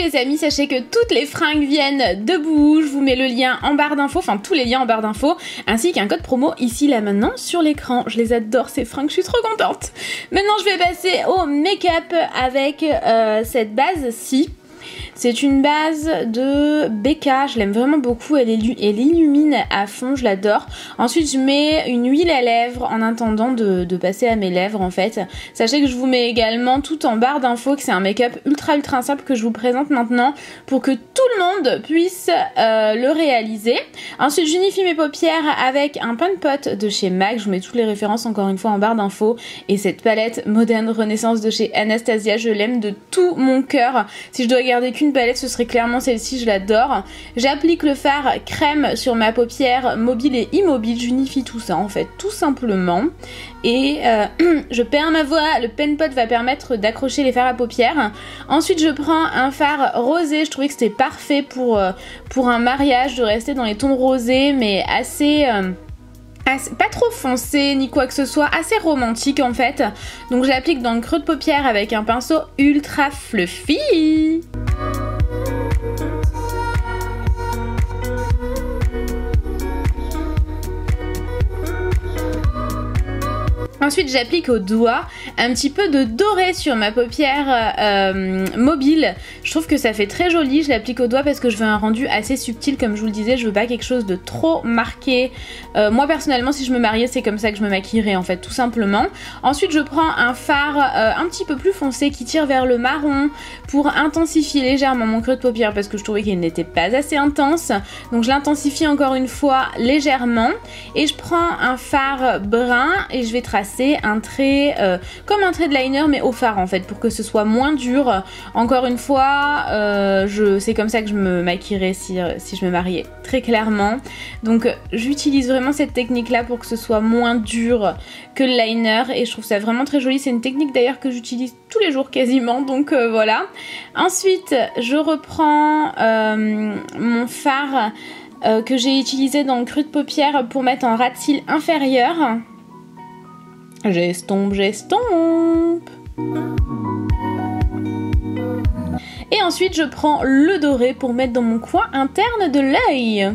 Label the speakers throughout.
Speaker 1: les amis, sachez que toutes les fringues viennent de Bouhou. Je vous mets le lien en barre d'infos, enfin tous les liens en barre d'infos, ainsi qu'un code promo ici là maintenant sur l'écran. Je les adore ces fringues, je suis trop contente. Maintenant je vais passer au make-up avec cette base-ci. C'est une base de Becca, je l'aime vraiment beaucoup, elle illumine à fond, je l'adore. Ensuite je mets une huile à lèvres en attendant de passer à mes lèvres en fait. Sachez que je vous mets également tout en barre d'infos que c'est un make-up ultra simple que je vous présente maintenant pour que tout le monde puisse le réaliser. Ensuite j'unifie mes paupières avec un pain de pot de chez MAC, je vous mets toutes les références encore une fois en barre d'infos. Et cette palette Modern Renaissance de chez Anastasia, je l'aime de tout mon cœur. Si je dois garder qu'une palette, ce serait clairement celle-ci, je l'adore. J'applique le fard crème sur ma paupière mobile et immobile, j'unifie tout ça en fait, tout simplement. Et je perds ma voix, le pen pot va permettre d'accrocher les fards à paupières. Ensuite je prends un fard rosé, je trouvais que c'était parfait pour un mariage, de rester dans les tons rosés mais assez pas trop foncé ni quoi que ce soit, assez romantique en fait. Donc j'applique dans le creux de paupière avec un pinceau ultra fluffy. Ensuite j'applique au doigt un petit peu de doré sur ma paupière mobile. Je trouve que ça fait très joli, je l'applique au doigt parce que je veux un rendu assez subtil comme je vous le disais, je veux pas quelque chose de trop marqué. Moi personnellement si je me mariais c'est comme ça que je me maquillerais en fait tout simplement. Ensuite je prends un fard un petit peu plus foncé qui tire vers le marron pour intensifier légèrement mon creux de paupière parce que je trouvais qu'il n'était pas assez intense. Donc je l'intensifie encore une fois légèrement et je prends un fard brun et je vais tracer un trait comme un trait de liner mais au fard en fait pour que ce soit moins dur. Encore une fois c'est comme ça que je me maquillerais si je me mariais très clairement. Donc j'utilise vraiment cette technique là pour que ce soit moins dur que le liner et je trouve ça vraiment très joli. C'est une technique d'ailleurs que j'utilise tous les jours quasiment, donc voilà. Ensuite je reprends mon fard que j'ai utilisé dans le creux de paupière pour mettre en ras de cils inférieur. J'estompe. Et ensuite je prends le doré pour mettre dans mon coin interne de l'œil.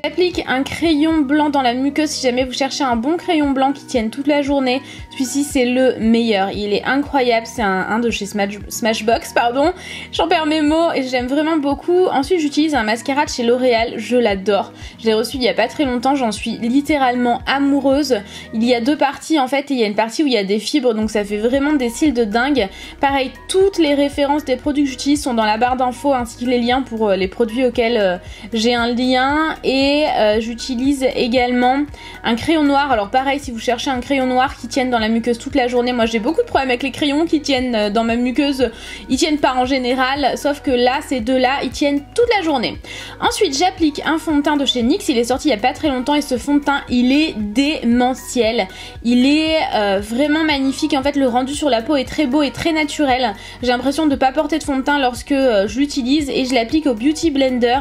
Speaker 1: J'applique un crayon blanc dans la muqueuse si jamais vous cherchez un bon crayon blanc qui tienne toute la journée. Celui-ci c'est le meilleur, il est incroyable, c'est un de chez Smashbox, pardon. J'en perds mes mots et j'aime vraiment beaucoup. Ensuite j'utilise un mascara de chez L'Oréal, je l'adore. Je l'ai reçu il y a pas très longtemps, j'en suis littéralement amoureuse. Il y a deux parties en fait et il y a une partie où il y a des fibres donc ça fait vraiment des cils de dingue. Pareil, toutes les références des produits que j'utilise sont dans la barre d'infos ainsi que les liens pour les produits auxquels j'ai un lien. Et j'utilise également un crayon noir. Alors pareil, si vous cherchez un crayon noir qui tienne dans la muqueuse toute la journée, moi j'ai beaucoup de problèmes avec les crayons qui tiennent dans ma muqueuse, ils tiennent pas en général, sauf que là ces deux là ils tiennent toute la journée. Ensuite j'applique un fond de teint de chez NYX, il est sorti il y a pas très longtemps et ce fond de teint il est démentiel, il est vraiment magnifique. En fait le rendu sur la peau est très beau et très naturel, j'ai l'impression de pas porter de fond de teint lorsque je l'utilise et je l'applique au Beauty Blender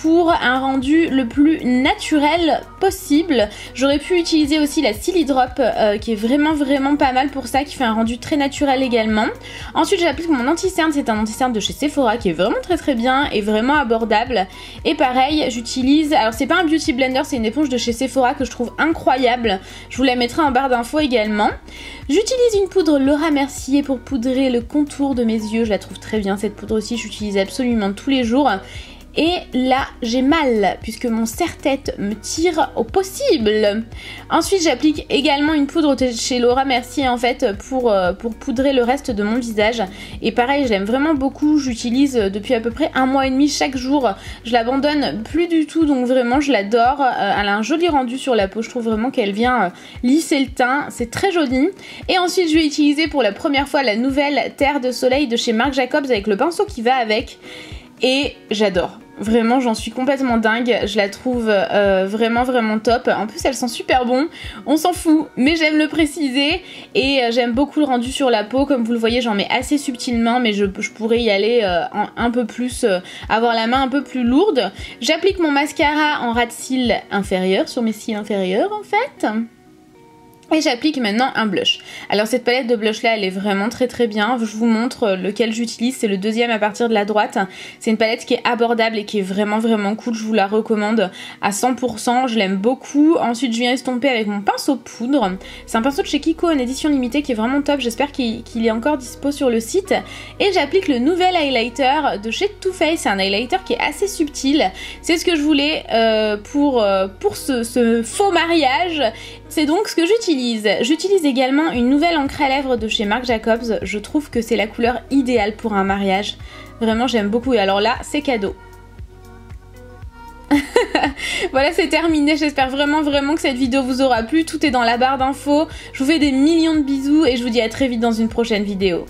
Speaker 1: pour un rendu le plus naturel possible. J'aurais pu utiliser aussi la Silly Drop qui est vraiment pas mal pour ça, qui fait un rendu très naturel également. Ensuite j'applique mon anti-cerne, c'est un anti-cerne de chez Sephora qui est vraiment très bien et vraiment abordable. Et pareil j'utilise, alors c'est pas un Beauty Blender, c'est une éponge de chez Sephora que je trouve incroyable. Je vous la mettrai en barre d'infos également. J'utilise une poudre Laura Mercier pour poudrer le contour de mes yeux, je la trouve très bien cette poudre aussi, j'utilise absolument tous les jours. Et là j'ai mal puisque mon serre-tête me tire au possible. Ensuite j'applique également une poudre de chez Laura Mercier en fait pour poudrer le reste de mon visage. Et pareil je l'aime vraiment beaucoup, j'utilise depuis à peu près 1 mois et demi chaque jour. Je l'abandonne plus du tout donc vraiment je l'adore. Elle a un joli rendu sur la peau, je trouve vraiment qu'elle vient lisser le teint, c'est très joli. Et ensuite je vais utiliser pour la première fois la nouvelle Terre de Soleil de chez Marc Jacobs avec le pinceau qui va avec. Et j'adore. Vraiment j'en suis complètement dingue, je la trouve vraiment top. En plus elle sent super bon, on s'en fout mais j'aime le préciser. Et j'aime beaucoup le rendu sur la peau, comme vous le voyez j'en mets assez subtilement mais je pourrais y aller un peu plus, avoir la main un peu plus lourde. J'applique mon mascara en ras de cils inférieur sur mes cils inférieurs en fait. Et j'applique maintenant un blush. Alors cette palette de blush là elle est vraiment très bien. Je vous montre lequel j'utilise, c'est le deuxième à partir de la droite. C'est une palette qui est abordable et qui est vraiment cool, je vous la recommande à 100%, je l'aime beaucoup. Ensuite je viens estomper avec mon pinceau poudre. C'est un pinceau de chez Kiko en édition limitée qui est vraiment top, j'espère qu'il est encore dispo sur le site. Et j'applique le nouvel highlighter de chez Too Faced, c'est un highlighter qui est assez subtil. C'est ce que je voulais pour ce faux mariage. C'est donc ce que j'utilise. J'utilise également une nouvelle encre à lèvres de chez Marc Jacobs. Je trouve que c'est la couleur idéale pour un mariage. Vraiment, j'aime beaucoup. Et alors là, c'est cadeau. Voilà, c'est terminé. J'espère vraiment que cette vidéo vous aura plu. Tout est dans la barre d'infos. Je vous fais des millions de bisous et je vous dis à très vite dans une prochaine vidéo.